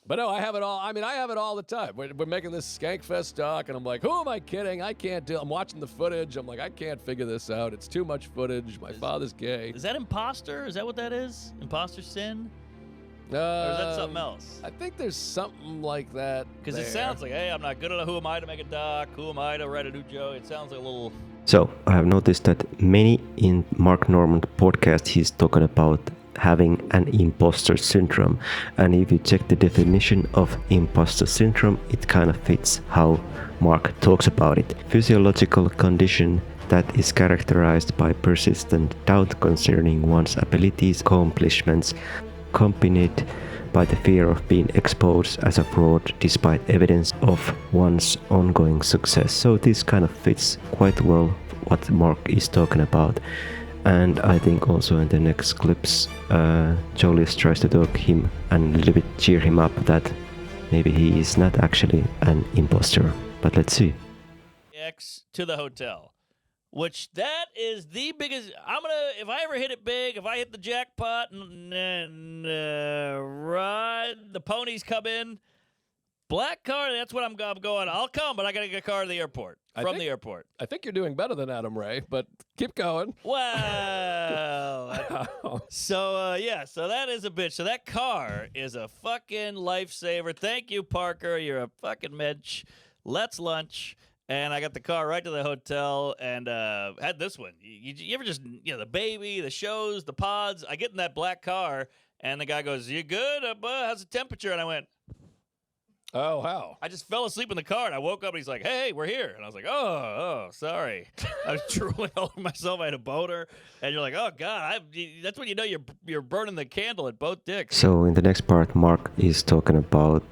But no, I have it all. I mean, I have it all the time. We're making this Skankfest doc, and I'm like, who am I kidding? I can't do. I'm watching the footage. I'm like, I can't figure this out. It's too much footage. My father's gay. Is that imposter? Is that what that is? Imposter sin? Or is that something else? I think there's something like that. Because it sounds like, hey, I'm not good enough. Who am I to make a doc? Who am I to write a new joke? It sounds like a little. So I have noticed that many in Mark Norman podcast he's talking about having an imposter syndrome, and if you check the definition of imposter syndrome, it kind of fits how Mark talks about it. Physiological condition that is characterized by persistent doubt concerning one's abilities, accomplishments, accompanied by the fear of being exposed as a fraud despite evidence of one's ongoing success. So this kind of fits quite well what Mark is talking about. And I think also in the next clips, Jolius tries to talk him and a little bit cheer him up that maybe he is not actually an imposter. But let's see. X to the hotel, which that is the biggest. If I ever hit it big, if I hit the jackpot and the ponies come in, black car, that's what I'm going. I'll come, but I got to get a car to the airport. The airport. I think you're doing better than Adam Ray, but keep going. Wow. So that is a bitch. So that car is a fucking lifesaver. Thank you, Parker. You're a fucking mensch. Let's lunch. And I got the car right to the hotel and had this one. You ever just, the baby, the shows, the pods. I get in that black car, and the guy goes, you good? How's the temperature? And I went, oh, wow. I just fell asleep in the car, and I woke up, and he's like, hey, we're here. And I was like, oh, sorry. I was truly holding myself. I had a boner. And you're like, oh, God, that's when you know you're burning the candle at both dicks. So in the next part, Mark is talking about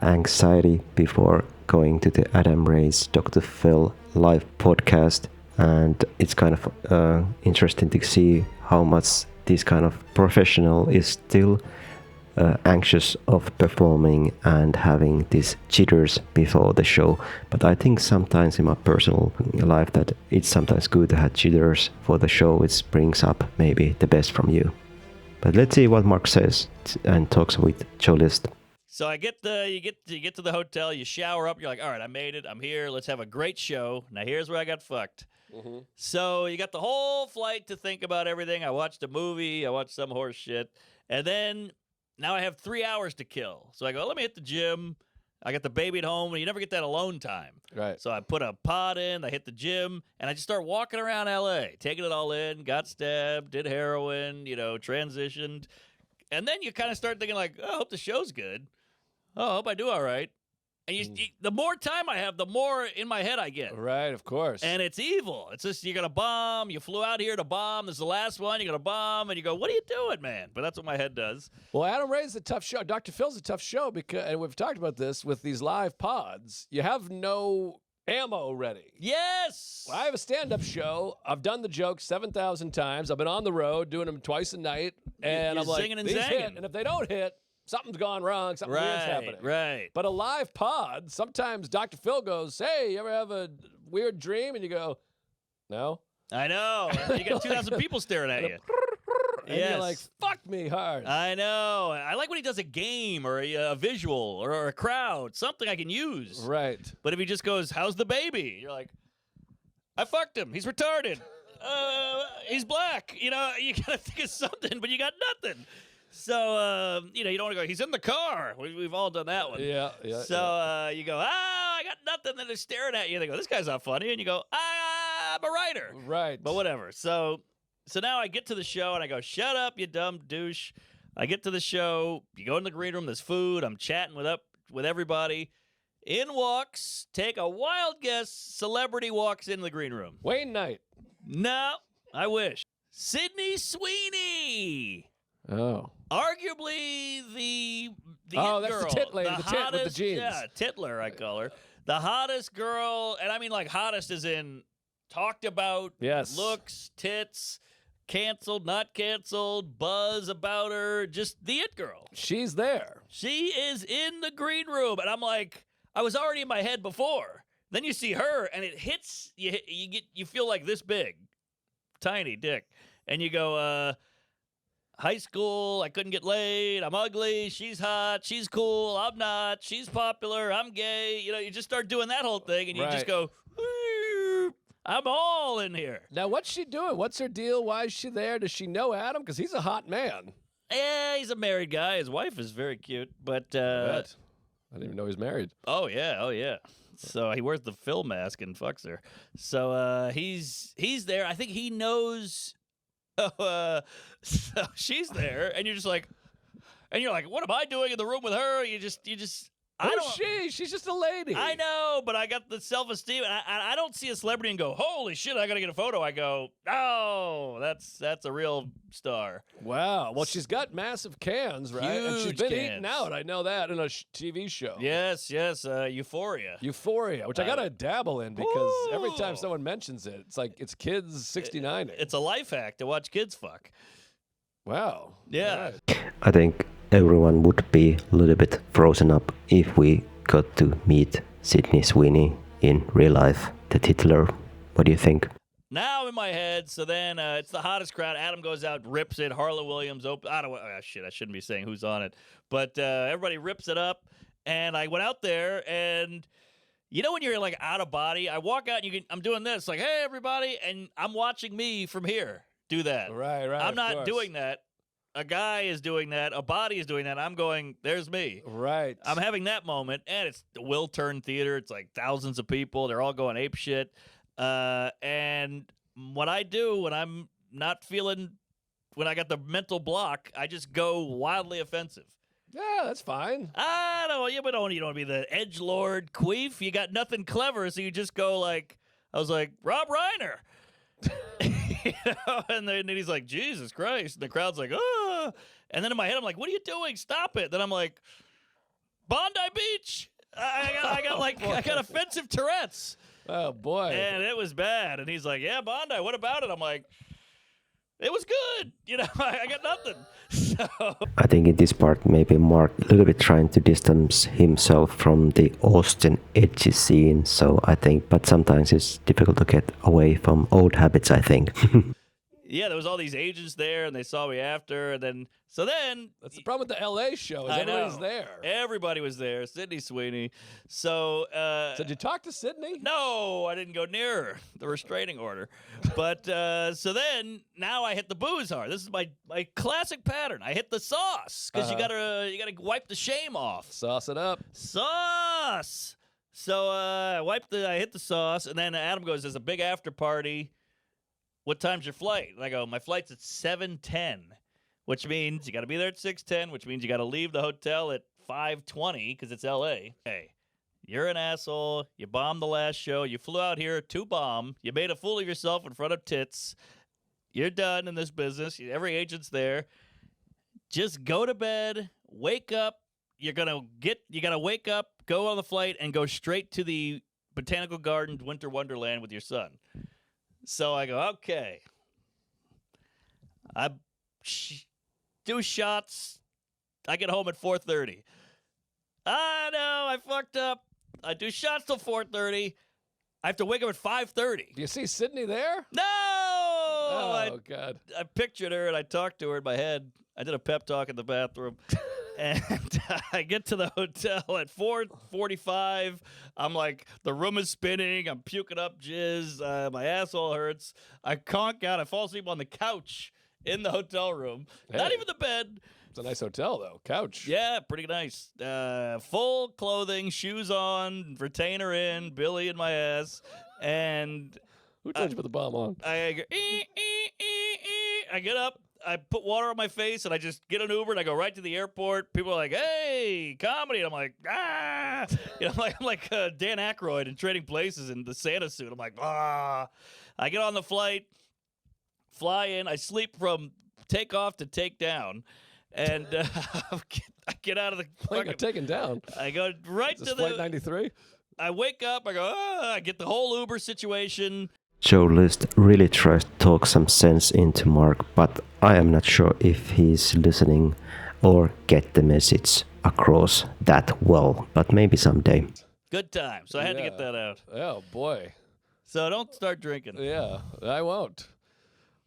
anxiety before going to the Adam Ray's Dr. Phil live podcast. And it's kind of interesting to see how much this kind of professional is still anxious of performing and having these jitters before the show. But I think sometimes in my personal life that it's sometimes good to have jitters for the show. It brings up maybe the best from you. But let's see what Mark says and talks with Jolius. So you get to the hotel, you shower up, you're like, all right, I made it, I'm here, let's have a great show. Now here's where I got fucked. Mm-hmm. So you got the whole flight to think about everything. I watched a movie, I watched some horse shit, and then now I have 3 hours to kill. So I go, let me hit the gym. I got the baby at home, and you never get that alone time. Right. So I put a pod in, I hit the gym, and I just start walking around L.A., taking it all in, got stabbed, did heroin, transitioned. And then you kind of start thinking like, oh, I hope the show's good. Oh, I hope I do all right. And the more time I have, the more in my head I get. Right, of course. And it's evil. It's just you're going to bomb. You flew out here to bomb. This is the last one. You're going to bomb. And you go, what are you doing, man? But that's what my head does. Well, Adam Ray's a tough show. Dr. Phil's a tough show because, and we've talked about this, with these live pods, you have no ammo ready. Yes! Well, I have a stand-up show. I've done the jokes 7,000 times. I've been on the road doing them twice a night. And You're I'm like, singing and these zanging. hit. And if they don't hit, something's gone wrong. Something weird's happening. Right. But a live pod, sometimes Dr. Phil goes, hey, you ever have a weird dream? And you go, no. I know. You got 2,000 people staring at you. And you're like, fuck me hard. I know. I like when he does a game or a visual or a crowd, something I can use. Right. But if he just goes, how's the baby? You're like, I fucked him. He's retarded. He's black. You got to think of something, but you got nothing. So, you don't want to go, he's in the car. We've all done that one. Yeah. So you go, I got nothing. Then they're staring at you. They go, this guy's not funny. And you go, I'm a writer. Right. But whatever. So now I get to the show and I go, shut up, you dumb douche. I get to the show. You go in the green room. There's food. I'm chatting with everybody. In walks, take a wild guess, celebrity walks into the green room. Wayne Knight. No, I wish. Sydney Sweeney. Oh. Arguably the that's girl, the tit lady, the tit hottest, with the jeans. Yeah, Titler, I call her. The hottest girl, and I mean like hottest as in talked about, yes, looks, tits, canceled, not canceled, buzz about her, just the it girl. She's there. She is in the green room, and I'm like, I was already in my head before. Then you see her, and it hits you. You feel like this big, tiny dick, and you go, high school, I couldn't get laid, I'm ugly, she's hot, she's cool, I'm not, she's popular, I'm gay. You know, you just start doing that whole thing, and you just go, I'm all in here. Now, what's she doing? What's her deal? Why is she there? Does she know Adam? Because he's a hot man. Yeah, he's a married guy. His wife is very cute, but I didn't even know he's married. oh yeah. So he wears the Phil mask and fucks her. So he's there. I think he knows. So she's there, and you're just like, what am I doing in the room with her? You just. Who's she? She's just a lady. I know, but I got the self-esteem, and I don't see a celebrity and go, holy shit, I got to get a photo. I go, oh, that's a real star. Wow. Well, she's got massive cans, right? And she's Huge been cans. eating out. I know that in a TV show. Yes, Euphoria. Euphoria, which I got to dabble in because every time Ooh. someone mentions it, it's like it's kids 69. It's a life hack to watch kids fuck. Wow. Yeah. All right. I think everyone would be a little bit frozen up if we got to meet Sydney Sweeney in real life, the titular. What do you think? Now in my head, so then it's the hottest crowd. Adam goes out, rips it. Harlan Williams open. I shouldn't be saying who's on it, but everybody rips it up. And I went out there, and you know when you're like out of body, I walk out and I'm doing this, like, hey everybody, and I'm watching me from here do that. Right. I'm of not course. doing that. A guy is doing that. A body is doing that. I'm going, there's me. Right. I'm having that moment, and it's the Will Turn Theater. It's like thousands of people. They're all going ape shit. And what I do when I'm not feeling, when I got the mental block, I just go wildly offensive. Yeah, that's fine. I don't. You don't want to be the edgelord queef. You got nothing clever, so you just go like, I was like, Rob Reiner. You know? And then he's like, Jesus Christ. And the crowd's like, oh. And then in my head, I'm like, what are you doing? Stop it. Then I'm like, Bondi Beach. I got offensive Tourette's. Oh, boy. And it was bad. And he's like, yeah, Bondi, what about it? I'm like, it was good. You know, I got nothing. So I think in this part, maybe Mark a little bit trying to distance himself from the Austin edgy scene. So I think, but sometimes it's difficult to get away from old habits, I think. yeah, there was all these agents there, and they saw me after, and then That's the problem with the LA show. Is I everybody's know. there. Everybody was there. Sydney Sweeney. So So did you talk to Sydney? no, I didn't go near the restraining order. But so then now I hit the booze hard. This is my classic pattern. I hit the sauce because you gotta wipe the shame off. Sauce it up. Sauce. So I hit the sauce, and then Adam goes, "There's a big after party. What time's your flight?" And I go, "My flight's at 7:10." Which means you got to be there at 6:10, which means you got to leave the hotel at 5:20 because it's L.A. Hey, you're an asshole. You bombed the last show. You flew out here to bomb. You made a fool of yourself in front of tits. You're done in this business. Every agent's there. Just go to bed. Wake up. You got to wake up, go on the flight, and go straight to the Botanical Gardens Winter Wonderland with your son. So I go, okay. I do shots. I get home at 4:30. I know, I fucked up. I do shots till 4:30. I have to wake up at 5:30. Do you see Sydney there? No! Oh, God. I pictured her and I talked to her in my head. I did a pep talk in the bathroom. And I get to the hotel at 4:45. I'm like, the room is spinning. I'm puking up jizz. My asshole hurts. I conk out. I fall asleep on the couch in the hotel room. Hey. Not even the bed. It's a nice hotel, though. Couch. Yeah, pretty nice. Full clothing, shoes on, retainer in, Billy in my ass. And Who told you to put the bomb on? I go, I get up. I put water on my face, and I just get an Uber, and I go right to the airport. People are like, hey, comedy. And I'm like, ah. You know, I'm like Dan Aykroyd in Trading Places in the Santa suit. I'm like, ah. I get on the flight, fly in. I sleep from takeoff to takedown. And I get out of the Plane got taken down. I go right Is this to Flight the... 93? I wake up. I go, I get the whole Uber situation. Joe List really tries to talk some sense into Mark, but I am not sure if he's listening or get the message across that well, but maybe someday. Good time. So I had to get Yeah. that out. Oh, boy. So don't start drinking. Yeah, I won't.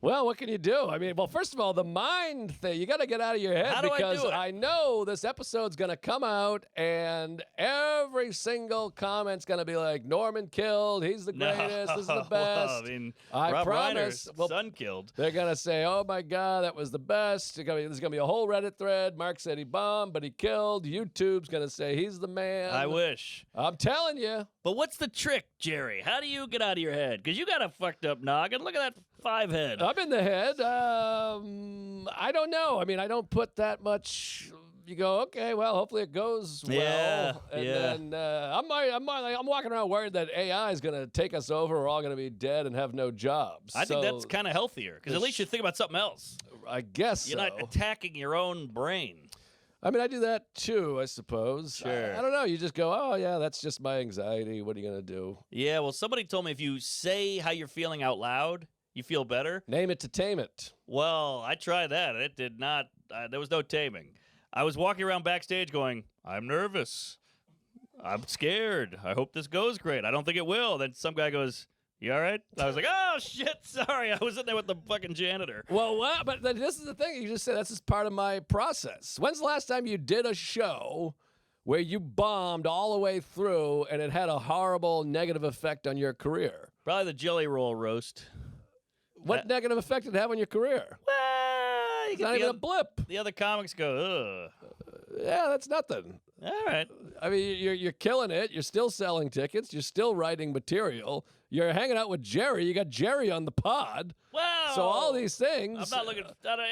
Well, what can you do? I mean, well, first of all, the mind thing, you got to get out of your head How do I because do it? I know this episode's going to come out and every single comment's going to be like, Norman killed, he's the greatest, this is the best. Well, I mean, I Rob promise. Reiner's Well, son killed. they're going to say, oh my God, that was the best. There's going to be a whole Reddit thread. Mark said he bombed, but he killed. YouTube's going to say he's the man. I wish. I'm telling you. But what's the trick, Jerry? How do you get out of your head? Because you got a fucked up noggin. Look at that 5 head. I'm in the head. I don't know. I mean, I don't put that much. You go, okay, well, hopefully it goes well. Yeah, And then I'm walking around worried that AI is going to take us over. We're all going to be dead and have no jobs. I think that's kind of healthier because at least you think about something else. I guess You're not attacking your own brain. I mean, I do that too, I suppose. Sure. I don't know. You just go, oh, yeah, that's just my anxiety. What are you going to do? Yeah, well, somebody told me if you say how you're feeling out loud, you feel better. Name it to tame it. Well, I tried that. It did not. There was no taming. I was walking around backstage going, I'm nervous. I'm scared. I hope this goes great. I don't think it will. Then some guy goes, you all right? I was like, oh, shit, sorry. I was in there with the fucking janitor. Well, but this is the thing. You just said that's just part of my process. When's the last time you did a show where you bombed all the way through and it had a horrible negative effect on your career? Probably the jelly roll roast. What negative effect did it have on your career? Well, It's not even a blip. The other comics go, ugh. Yeah, that's nothing. All right. I mean, you're killing it. You're still selling tickets. You're still writing material. You're hanging out with Jerry. You got Jerry on the pod. Well, So all these things. I'm not looking.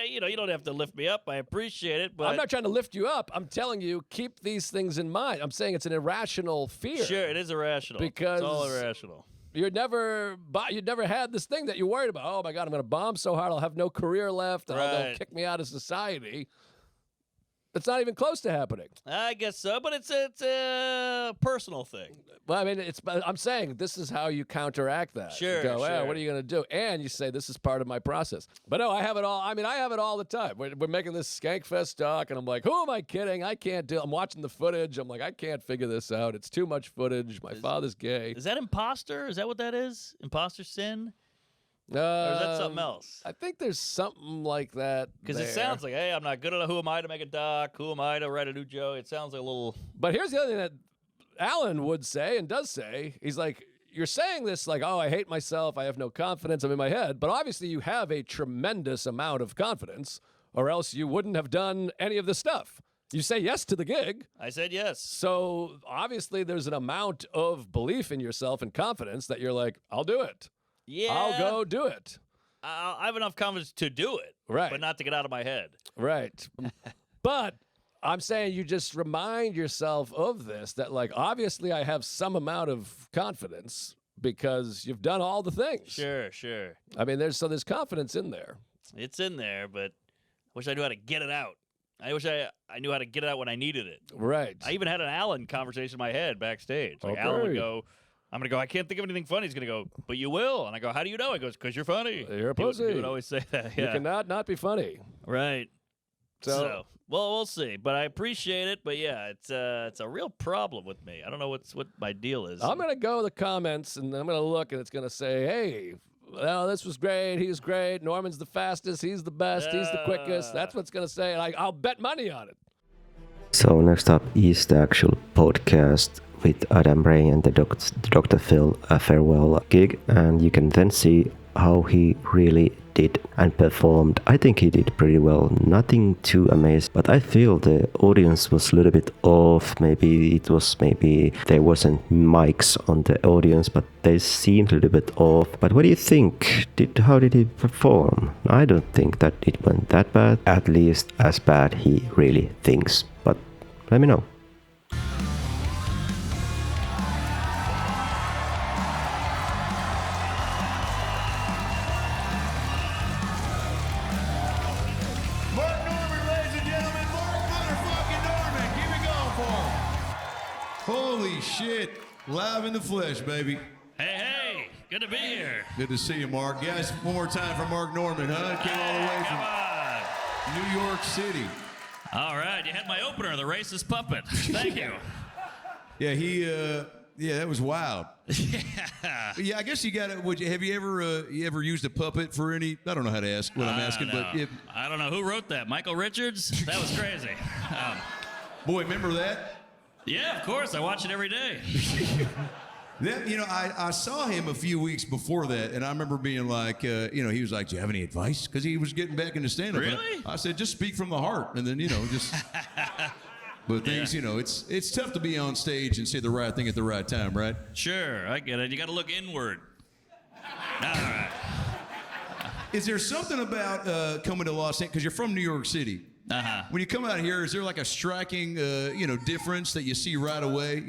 You don't have to lift me up. I appreciate it, but I'm not trying to lift you up. I'm telling you, keep these things in mind. I'm saying it's an irrational fear. Sure, it is irrational. Because it's all irrational. You'd never had this thing that you're worried about. Oh my God, I'm going to bomb so hard I'll have no career left, and they'll Right. kick me out of society. It's not even close to happening. I guess so, but it's a personal thing. Well, I mean, I'm saying this is how you counteract that. Sure, You go, "Well, sure. what are you going to do? And you say, this is part of my process. But no, I have it all. I mean, I have it all the time. We're making this Skankfest doc, and I'm like, who am I kidding? I can't do it. I'm watching the footage. I'm like, I can't figure this out. It's too much footage. My father's gay. Is that imposter? Is that what that is? Imposter sin? Or is that something else? I think there's something like that. Because it sounds like, hey, I'm not good enough. Who am I to make a doc? Who am I to write a new joke? It sounds like a little. But here's the other thing that Alan would say and does say. He's like, you're saying this like, oh, I hate myself. I have no confidence. I'm in my head. But obviously you have a tremendous amount of confidence, or else you wouldn't have done any of this stuff. You say yes to the gig. I said yes. So obviously there's an amount of belief in yourself and confidence that you're like, I'll do it. Yeah. I'll go do it. I have enough confidence to do it. Right. But not to get out of my head. Right. But I'm saying you just remind yourself of this, that like, obviously I have some amount of confidence because you've done all the things. Sure, sure. I mean, there's confidence in there. It's in there, but I wish I knew how to get it out. I wish I knew how to get it out when I needed it. Right. I even had an Alan conversation in my head backstage. Like Okay. Alan would go, I'm going to go, I can't think of anything funny. He's going to go, but you will. And I go, how do you know? He goes, because you're funny. You're a He pussy. would always say that. You Yeah. cannot not be funny. Right. So, Well, we'll see. But I appreciate it. But yeah, it's a real problem with me. I don't know what my deal is. I'm going to go to the comments and I'm going to look and it's going to say, hey, well, this was great. He was great. Norman's the fastest. He's the best. He's the quickest. That's what's going to say. And I'll bet money on it. So next up is the actual podcast with Adam Ray and the Dr. Phil farewell gig, and you can then see how he really did and performed. I think he did pretty well, nothing too amazing, but I feel the audience was a little bit off. Maybe there wasn't mics on the audience, but they seemed a little bit off. But what do you think? How did he perform? I don't think that it went that bad, at least as bad he really thinks, but let me know. Mark Norman, ladies and gentlemen, Mark motherfucking Norman. Keep it going for him. Holy shit. Live in the flesh, baby. Hey, good to be here. Good to see you, Mark. Guys, one more time for Mark Norman, huh? Came all the way Come from New York City. on. All right, you had my opener, the racist puppet. Thank you. Yeah, Yeah, that was wild. Yeah. Yeah, I guess you got to. Have you ever used a puppet for any? I don't know how to ask what I'm asking, No. but I don't know who wrote that. Michael Richards? That was crazy. boy, remember that? Yeah, of course. I watch it every day. That, I saw him a few weeks before that, and I remember being like, he was like, "Do you have any advice?" Because he was getting back into stand-up. Really? I said, "Just speak from the heart," and then just. But things, it's tough to be on stage and say the right thing at the right time, right? Sure, I get it. You got to look inward. All right. Is there something about coming to Los Angeles, because you're from New York City? Uh-huh. When you come out here, is there like a striking, difference that you see right away,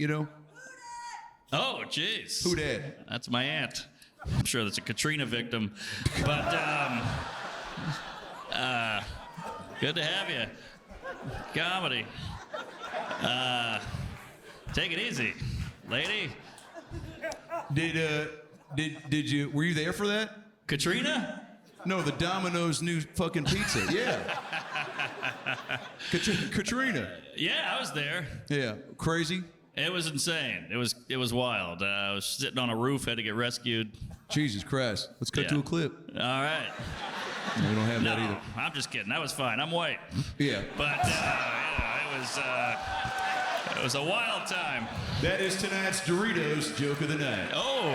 Oh, jeez. Who dat? That's my aunt. I'm sure that's a Katrina victim. But, good to have you. Comedy. Take it easy, lady. Did you, were you there for that? Katrina? No, the Domino's new fucking pizza. Yeah. Katrina. Yeah, I was there. Yeah. Crazy. It was insane. It was wild. I was sitting on a roof, had to get rescued. Jesus Christ. Let's cut Yeah. to a clip. All right. No, we don't have that No, either. I'm just kidding. That was fine. I'm white. Yeah. But it was a wild time. That is tonight's Doritos joke of the night. Oh,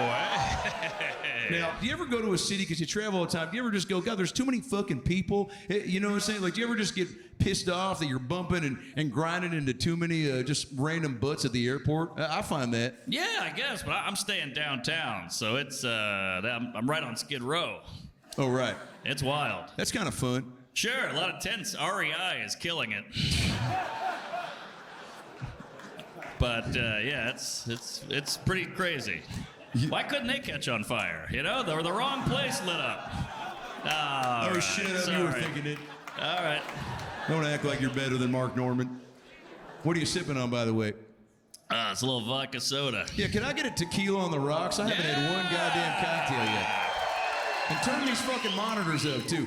Now, do you ever go to a city, because you travel all the time, do you ever just go, God, there's too many fucking people? You know what I'm saying? Like, do you ever just get pissed off that you're bumping and grinding into too many just random butts at the airport? I find that. yeah, I guess. But I'm staying downtown, so it's I'm right on Skid Row. Oh, right. It's wild. That's kind of fun. Sure, a lot of tents. REI is killing it. But yeah, it's pretty crazy. Why couldn't they catch on fire? They were the wrong place lit up. All right, shut up. sorry. You were thinking it. All right. Don't act like you're better than Mark Norman. What are you sipping on, by the way? It's a little vodka soda. Yeah, can I get a tequila on the rocks? I haven't had one goddamn cocktail yet. And turn these fucking monitors up, too.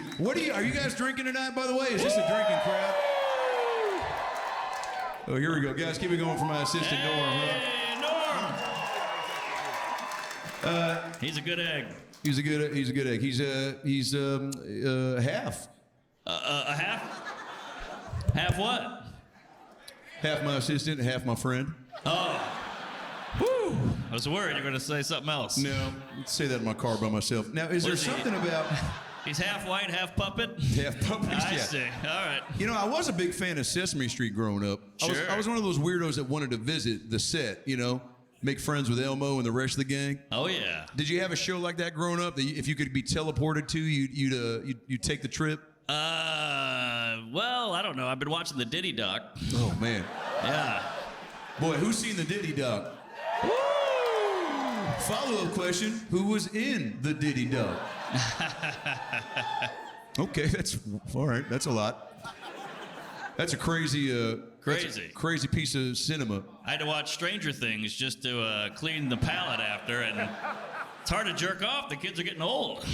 Are you guys drinking tonight, by the way? Is this a drinking crowd? Oh, here we go. Guys, keep it going for my assistant, Norm. Hey, Norm! He's a good egg. He's a good egg. He's half. A half? Half what? Half my assistant, half my friend. Woo! I was worried you were going to say something else. No, let's say that in my car by myself. Now, is there Was he- something about He's half white, half puppet? half puppies? I Yeah. see. All right. I was a big fan of Sesame Street growing up. Sure. I was one of those weirdos that wanted to visit the set, make friends with Elmo and the rest of the gang. Oh, yeah. Did you have a show like that growing up that if you could be teleported to, you'd take the trip? Well, I don't know. I've been watching the Diddy doc. Oh, man. Yeah. Boy, who's seen the Diddy doc? Follow-up question, who was in the Diddy doc? Okay, that's all right. That's a lot. That's a crazy piece of cinema. I had to watch Stranger Things just to clean the palate after, and it's hard to jerk off. The kids are getting old.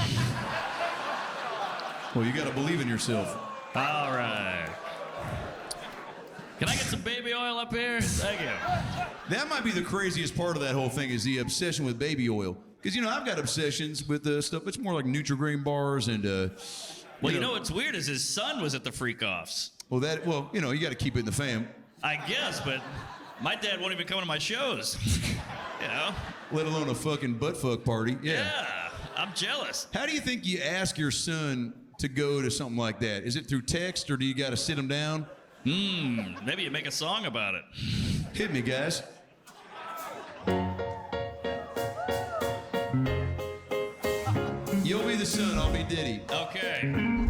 Well, you got to believe in yourself. All right. Can I get some baby oil up here? Thank you. That might be the craziest part of that whole thing is the obsession with baby oil. Because, I've got obsessions with stuff. It's more like Nutri-Grain bars and, Well, you know what's weird is his son was at the freak-offs. you got to keep it in the fam. I guess, but my dad won't even come to my shows. Let alone a fucking butt fuck party. Yeah, I'm jealous. How do you think you ask your son to go to something like that? Is it through text or do you got to sit him down? Maybe you make a song about it. Hit me, guys. You'll be the son, I'll be Diddy. Okay.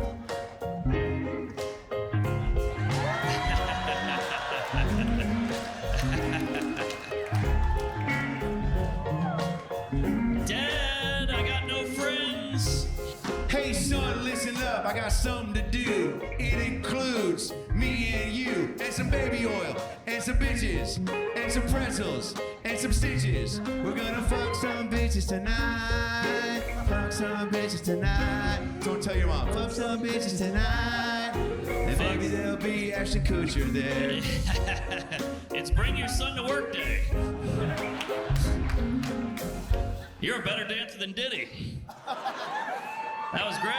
Dad, I got no friends. Hey son, listen up, I got something to do. It includes me and you, and some baby oil, and some bitches, and some pretzels, and some stitches. We're gonna fuck some bitches tonight. Fuck some bitches tonight. Don't tell your mom. Fuck some bitches tonight. And maybe there'll be Ashton Kutcher there. It's bring your son to work day. You're a better dancer than Diddy. That was great.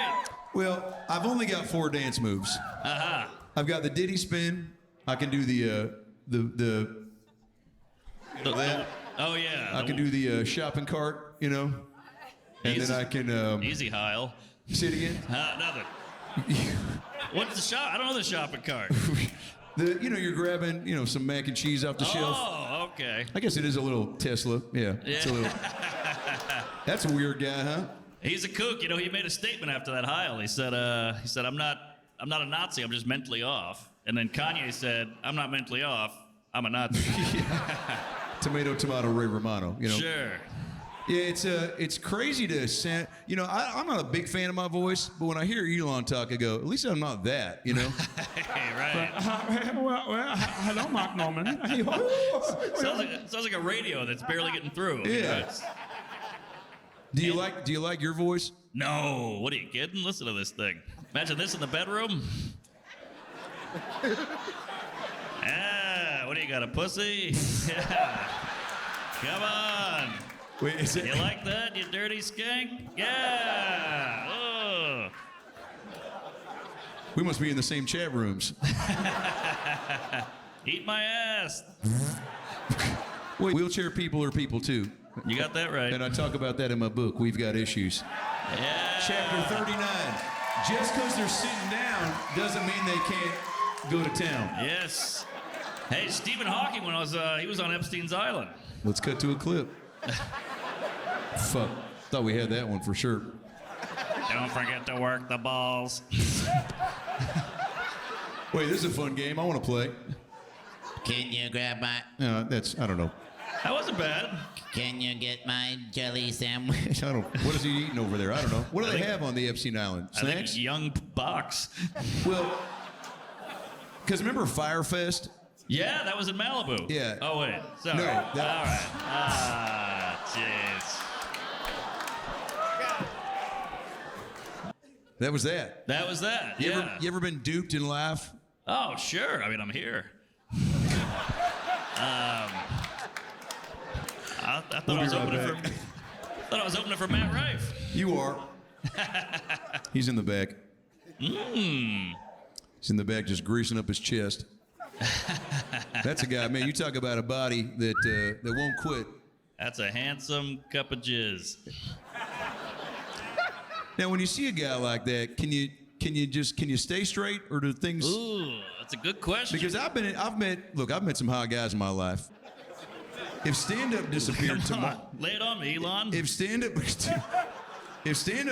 Well, I've only got 4 dance moves. Uh-huh. I've got the Diddy spin. I can do Oh, yeah. I can do the shopping cart, you know, and Easy. then I can Easy, Heil. say it again. Nothing. What's the shop? I don't know the shopping cart. You're grabbing, some mac and cheese off the shelf. Oh, okay. I guess it is a little Tesla. Yeah. It's a little. That's a weird guy, huh? He's a kook. He made a statement after that Heil. He said, I'm not a Nazi. I'm just mentally off. And then Kanye said, I'm not mentally off. I'm a Nazi. Tomato, Ray Romano. Sure. Yeah, it's crazy to sound. I'm not a big fan of my voice, but when I hear Elon talk, I go, at least I'm not that. Hey, right. Hello, Mark Norman. Sounds like a radio that's barely getting through. Yeah. Do you like your voice? No. What are you kidding? Listen to this thing. Imagine this in the bedroom. What do you got, a pussy? Yeah. Come on. Wait, is it? You like that, you dirty skank? Yeah. Oh. We must be in the same chat rooms. Eat my ass. Wait, wheelchair people are people too. You got that right. And I talk about that in my book, We've Got Issues. Yeah. Chapter 39. Just because they're sitting down doesn't mean they can't go to town. Yes. Hey, Stephen Hawking, he was on Epstein's Island. Let's cut to a clip. Fuck. Thought we had that one for sure. Don't forget to work the balls. Wait, this is a fun game. I want to play. Can you grab my... I don't know. That wasn't bad. Can you get my jelly sandwich? What is he eating over there? I don't know. What do they have on the Epstein Island? I think Snacks? it's young box. Well, because remember Firefest? Yeah, that was in Malibu. Yeah. Oh, wait. Sorry. No, All right. Jeez. That was that. That was that. Yeah. You ever been duped in life? Oh, sure. I mean, I'm here. I thought I was opening for Matt Rife. You are. He's in the back. He's in the back just greasing up his chest. That's a guy, man. You talk about a body that won't quit. That's a handsome cup of jizz. Now, when you see a guy like that, can you stay straight, or do things? Ooh, that's a good question. Because I've met some hot guys in my life. If stand-up disappeared tomorrow, Lay it on me, Elon. if stand-up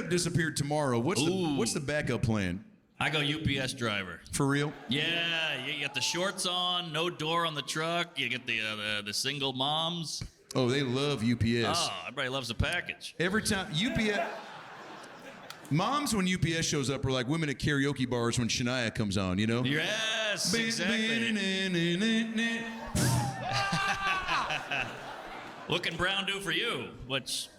disappeared tomorrow, what's the backup plan? I go UPS driver. For real? Yeah, you get the shorts on, no door on the truck. You get the single moms. Oh, they love UPS. Oh, everybody loves a package. Every time UPS. Moms, when UPS shows up, are like women at karaoke bars when Shania comes on, you know? Yes, exactly. What can Brown do for you? Which,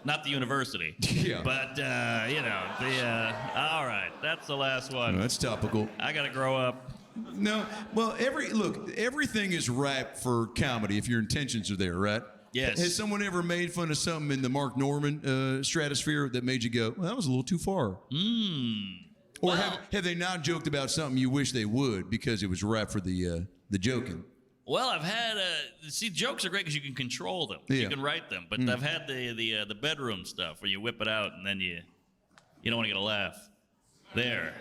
not the university. Yeah. But, all right, that's the last one. No, that's topical. I got to grow up. No, well, everything is ripe for comedy if your intentions are there, right? Yes. Has someone ever made fun of something in the Mark Norman stratosphere that made you go, well, that was a little too far? Or have they not joked about something you wish they would because it was ripe for the joking? Well, I've had jokes are great because you can control them. Yeah. You can write them. But I've had the bedroom stuff where you whip it out and then you don't want to get a laugh. There.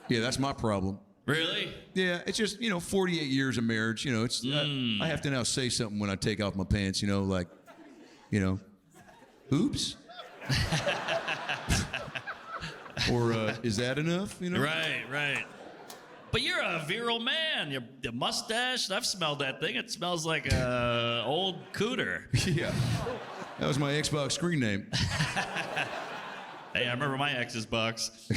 Yeah, that's my problem. Really? Yeah, it's just, 48 years of marriage, it's I have to now say something when I take off my pants, like, oops. Or is that enough, Right. But you're a virile man. Your mustache, I've smelled that thing. It smells like a old cooter. Yeah. That was my Xbox screen name. Hey, I remember my ex's box.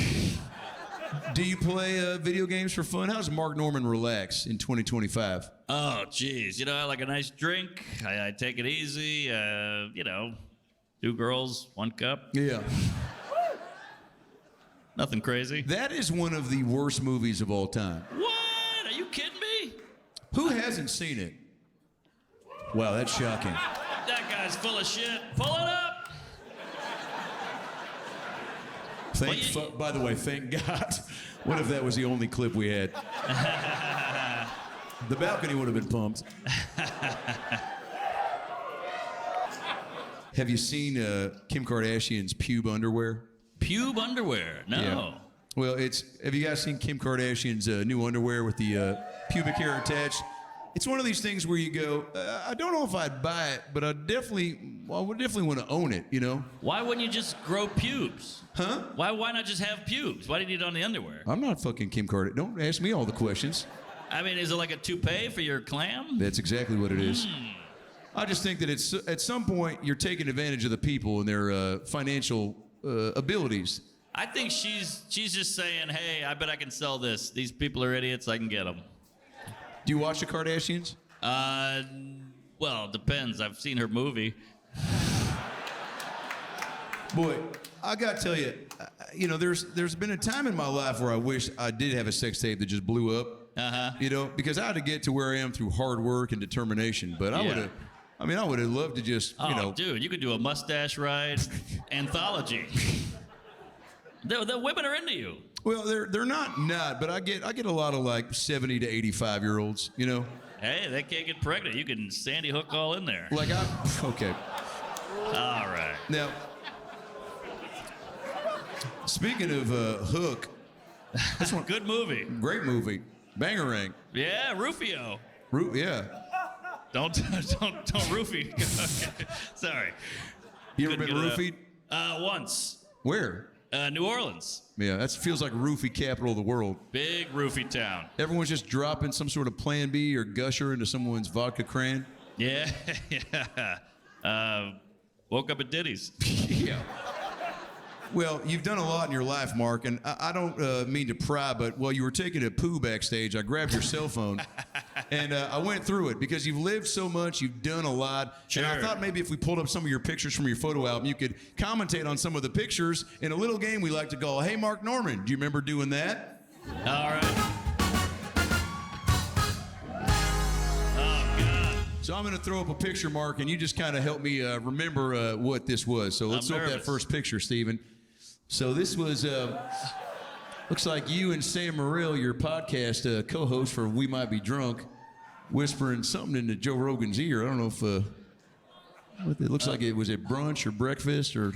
Do you play video games for fun? How does Mark Norman relax in 2025? Oh, geez. I like a nice drink. I take it easy. 2 girls, 1 cup. Yeah. Nothing crazy. That is one of the worst movies of all time. What? Are you kidding me? Who hasn't seen it? Wow, that's shocking. That guy's full of shit. Pull it up. By the way, thank God. What if that was the only clip we had? The balcony would have been pumped. Have you seen Kim Kardashian's pube underwear? Pube underwear? No. Yeah. Well, have you guys seen Kim Kardashian's new underwear with the pubic hair attached? It's one of these things where you go, I don't know if I'd buy it, but I would definitely want to own it, you know? Why wouldn't you just grow pubes? Huh? Why not just have pubes? Why do you need it on the underwear? I'm not fucking Kim Kardashian. Don't ask me all the questions. I mean, is it like a toupee for your clam? That's exactly what it is. I just think that it's at some point you're taking advantage of the people and their financial abilities. I think she's just saying, hey, I bet I can sell this. These people are idiots. I can get them. Do you watch the Kardashians? Well, it depends. I've seen her movie. Boy, I gotta tell you, there's been a time in my life where I wish I did have a sex tape that just blew up. You know, because I had to get to where I am through hard work and determination. But I would have loved to just, dude, you could do a mustache ride anthology. The women are into you. Well, they're not, but I get a lot of like 70 to 85 year olds, you know. Hey, they can't get pregnant. You can Sandy Hook all in there. Okay. All right. Now, speaking of Hook, That's one good movie. Great movie, Bangarang. Yeah, Rufio. Yeah. Don't roofie. Okay. Sorry. You ever Couldn't been get it roofied? Once. Where? New Orleans. Yeah, that feels like roofie capital of the world. Big roofie town. Everyone's just dropping some sort of Plan B or gusher into someone's vodka cran. Yeah, yeah. Woke up at Diddy's. Yeah. Well, you've done a lot in your life, Mark, and I don't mean to pry, but while you were taking a poo backstage, I grabbed your cell phone, and I went through it, because you've lived so much, you've done a lot, Sure. and I thought maybe if we pulled up some of your pictures from your photo album, you could commentate on some of the pictures in a little game we like to call, Hey, Mark Norman. Do you remember doing that? All right. Oh, God. So I'm going to throw up a picture, Mark, and you just kind of help me remember what this was. So let's I'm throw up that nervous. first picture, Stephen. So this was, looks like you and Sam Morril, your podcast co-host for We Might Be Drunk, whispering something into Joe Rogan's ear. I don't know if, it looks like it was at brunch or breakfast or...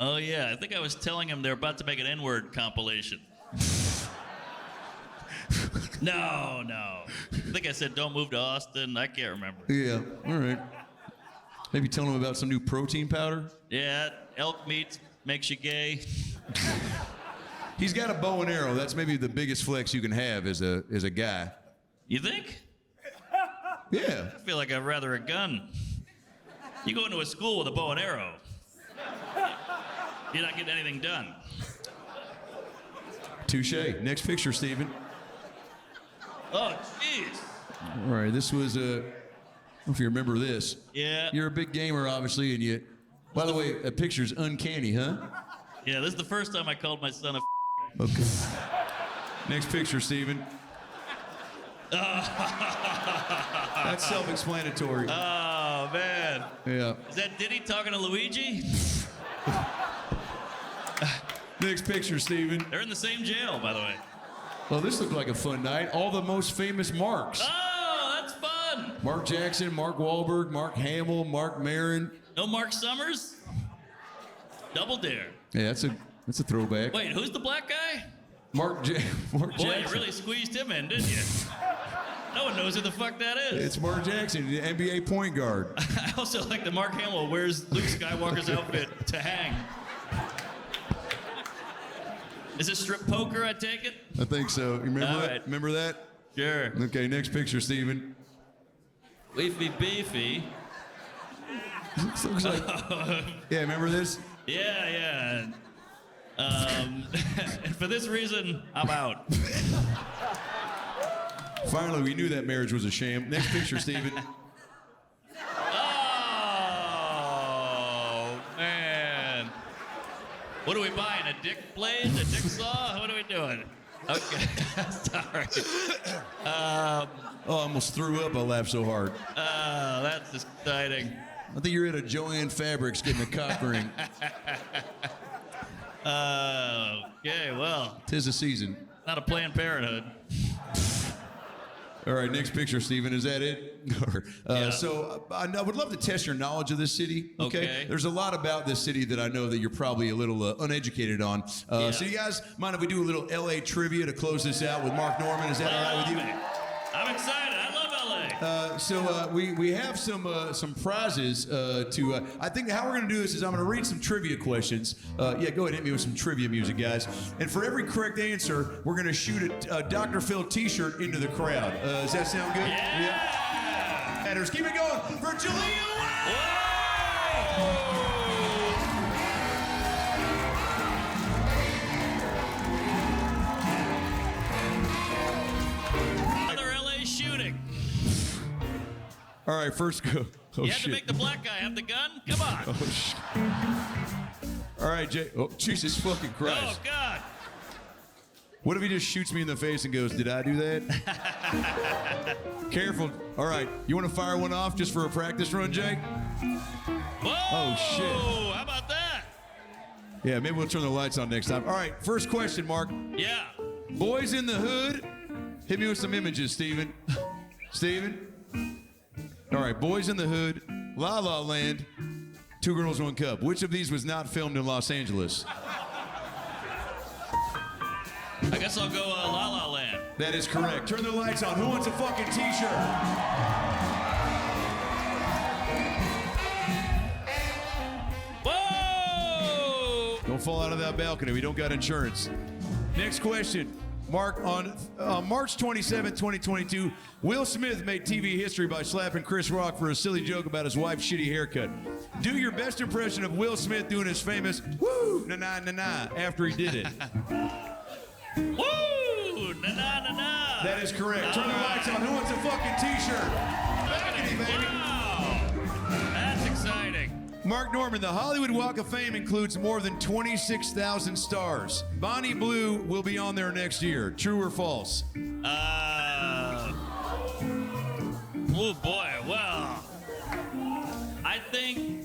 Oh, yeah. I think I was telling him they're about to make an N-word compilation. No. I think I said don't move to Austin. I can't remember. Yeah, all right. Maybe telling him about some new protein powder? Yeah, elk meat makes you gay. He's got a bow and arrow. That's maybe the biggest flex you can have as a guy. You think? Yeah. I feel like I'd rather a gun. You go into a school with a bow and arrow, you're not getting anything done. Touche. Next picture, Stephen. Oh, jeez. All right, this was, I don't know if you remember this. Yeah. You're a big gamer, obviously, and you... By the way, that picture's uncanny, huh? Yeah, this is the first time I called my son a Okay. Next picture, Stephen. That's self-explanatory. Oh, man. Yeah. Is that Diddy talking to Luigi? Next picture, Stephen. They're in the same jail, by the way. Well, this looked like a fun night. All the most famous Marks. Oh, that's fun. Mark Jackson, Mark Wahlberg, Mark Hamill, Mark Maron. No Mark Summers? Double dare. Yeah, that's a throwback. Wait, who's the black guy? Mark Boy, Jackson. you really squeezed him in, didn't you? No one knows who the fuck that is. It's Mark Jackson, the NBA point guard. I also like the Mark Hamill wears Luke Skywalker's outfit to hang. Is it strip poker, I take it? I think so. You remember All that? right. Remember that? Sure. Okay, next picture, Stephen. Leafy beefy. Looks like, yeah, remember this? Yeah. And for this reason, I'm out. Finally, we knew that marriage was a sham. Next picture, Stephen. Oh, man. What are we buying? A dick blade? A dick saw? What are we doing? Okay. Sorry. Oh, I almost threw up. I laughed so hard. That's exciting. I think you're at a Joanne Fabrics getting a cock ring. Okay, well, 'Tis the season. not a Planned Parenthood. All right, next picture, Steven. Is that it? Yeah. So I would love to test your knowledge of this city. Okay. There's a lot about this city that I know that you're probably a little uneducated on. Yeah. So you guys mind if we do a little LA trivia to close this out with Mark Norman? Is that all right with you? I'm excited. I love LA. So we have some prizes to. I think how we're going to do this is I'm going to read some trivia questions. Yeah, go ahead and hit me with some trivia music, guys. And for every correct answer, we're going to shoot a Dr. Phil T-shirt into the crowd. Does that sound good? Yeah. Matters. Keep it going for Jaleel White. Another LA shooting. All right, first go. Oh You have to shit. make the black guy have the gun? Come on. Oh shit. All right, Jay. Oh Jesus fucking Christ. Oh, God. What if he just shoots me in the face and goes, "Did I do that?" Careful. All right, you want to fire one off just for a practice run, Jake? Whoa. Oh, shit. How about that? Yeah, maybe we'll turn the lights on next time. All right, first question, Mark. Yeah. Boys in the Hood. Hit me with some images, Steven. Steven? All right, Boys in the Hood, La La Land, Two Girls, One Cup. Which of these was not filmed in Los Angeles? I guess I'll go La La Land. That is correct. Turn the lights on. Who wants a fucking T-shirt? Whoa! Don't fall out of that balcony. We don't got insurance. Next question. Mark, on March 27, 2022, Will Smith made TV history by slapping Chris Rock for a silly joke about his wife's shitty haircut. Do your best impression of Will Smith doing his famous woo na na na na after he did it. Woo! Na na na na! That is correct. Turn the lights on. Who wants a fucking T-shirt? Balcony, baby. Wow! That's exciting. Mark Norman, the Hollywood Walk of Fame includes more than 26,000 stars. Bonnie Blue will be on there next year. True or false? Oh boy, well, I think,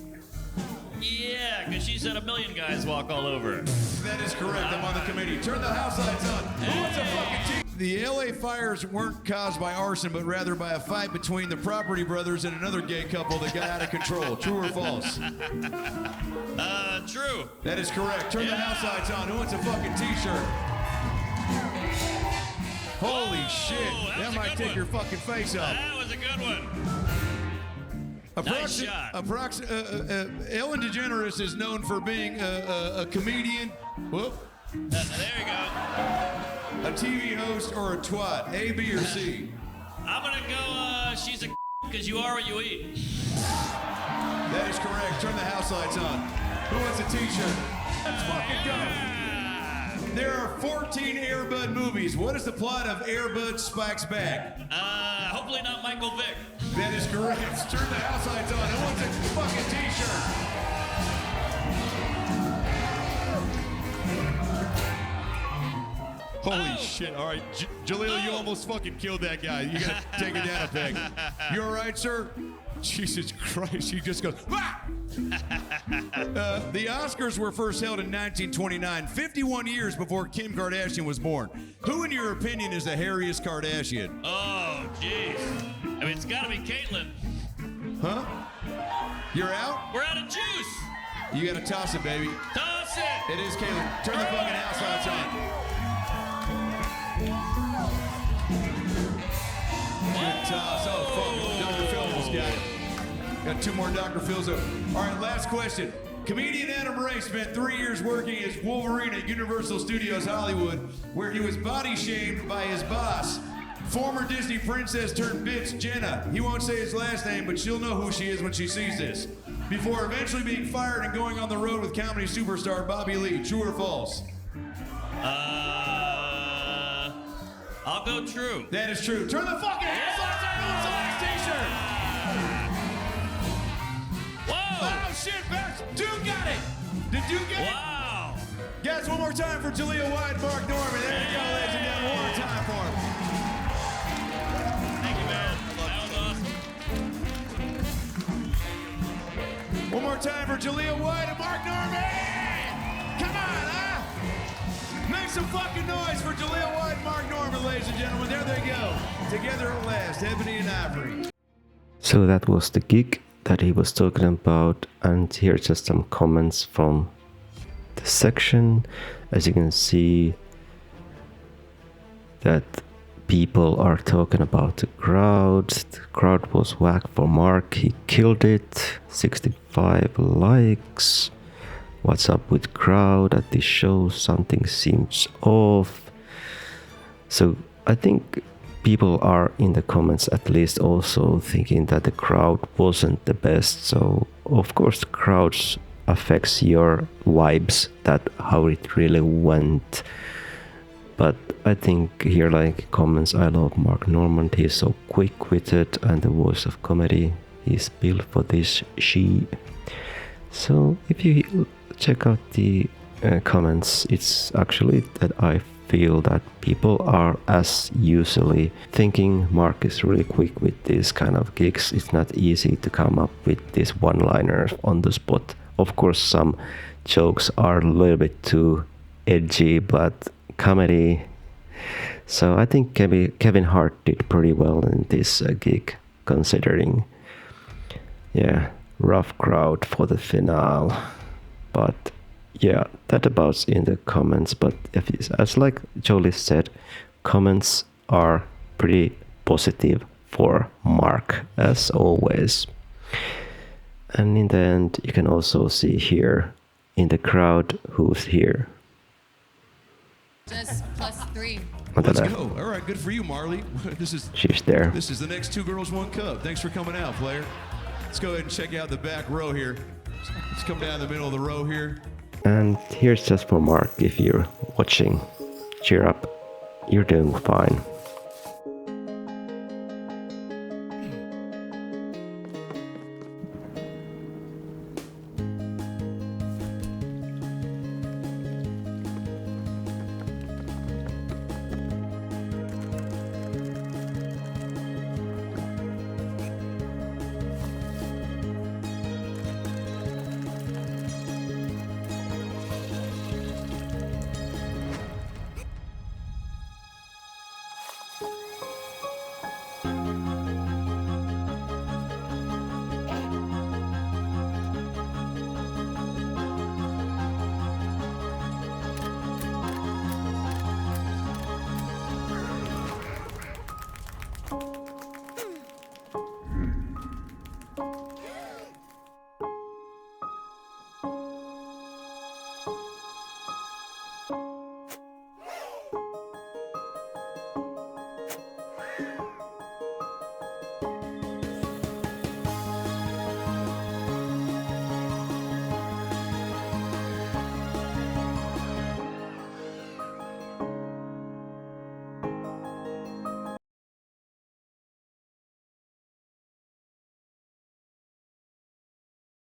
yeah, because she said 1 million guys walk all over. That is correct. I'm on the committee. Turn the house lights on. Who wants a fucking T? The LA fires weren't caused by arson, but rather by a fight between the Property Brothers and another gay couple that got out of control. True or false? True. That is correct. Turn the house lights on. Who wants a fucking T-shirt? Holy Whoa, shit. That was a might good take one. your fucking face off. That was a good one. Nice shot. Ellen DeGeneres is known for being a comedian. Whoop. There you go. A TV host or a twat? A, B, or C? I'm going to go, she's a because you are what you eat. That is correct. Turn the house lights on. Who wants a T-shirt? Let's fucking go. There are 14 Air Bud movies. What is the plot of Air Bud Spikes Back? Hopefully not Michael Vick. That is correct. Turn the house lights on. Who wants a fucking T-shirt? Holy shit. All right, Jaleel, you almost fucking killed that guy. You gotta take it down a peg. You all right, sir? Jesus Christ, he just goes, ah! The Oscars were first held in 1929, 51 years before Kim Kardashian was born. Who, in your opinion, is the hairiest Kardashian? Oh, jeez. I mean, it's got to be Caitlyn. Huh? You're out? We're out of juice. You gotta toss it, baby. Toss it. It is Caitlyn. Turn the fucking house lights on. Good toss. Oh, fuck. Dr. Phil almost got it. Got 2 more Dr. Phil's up. All right, last question. Comedian Adam Ray spent 3 years working as Wolverine at Universal Studios Hollywood, where he was body shamed by his boss, former Disney princess turned bitch Jenna. He won't say his last name, but she'll know who she is when she sees this. Before eventually being fired and going on the road with comedy superstar Bobby Lee. True or false? I'll go true. That is true. Turn the fucking house lights on. Who wants the last T-shirt? Whoa! Oh shit, Bash. Dude got it. Did you get it? Wow! Guys, one more time for Jaleel White, Mark Norman. There you go, ladies and gentlemen. One more time for him. Thank you, man. That was more time for Jaleel White and Mark Norman. Come on, huh? Make some fucking noise for Jaleel White and Mark Norman, ladies and gentlemen. There they go. Together at last, Ebony and Ivory. So that was the gig that he was talking about, and here's just some comments from the section. As you can see, that people are talking about the crowd. The crowd was whack for Mark. He killed it. 65 likes. What's up with crowd at this show? Something seems off. So I think people are in the comments at least also thinking that the crowd wasn't the best. So of course the crowds affects your vibes, that how it really went. But I think here, like comments, I love Mark Normand, he's so quick with it and the voice of comedy, he's built for this shit. So if you check out the comments, it's actually that I feel that people are as usually thinking Mark is really quick with these kind of gigs. It's not easy to come up with these one-liners on the spot. Of course, some jokes are a little bit too edgy, but comedy. So I think Kevin Hart did pretty well in this gig, considering, yeah, rough crowd for the finale. But yeah, that about in the comments. But if it's, as like Jolie said, comments are pretty positive for Mark as always. And in the end, you can also see here in the crowd who's here. Just +3. Let's go. All right, good for you, Marley. She's there. This is the next Two Girls, One Cup. Thanks for coming out, player. Let's go ahead and check out the back row here. Let's come down the middle of the row here. And here's just for Mark, if you're watching. Cheer up. You're doing fine.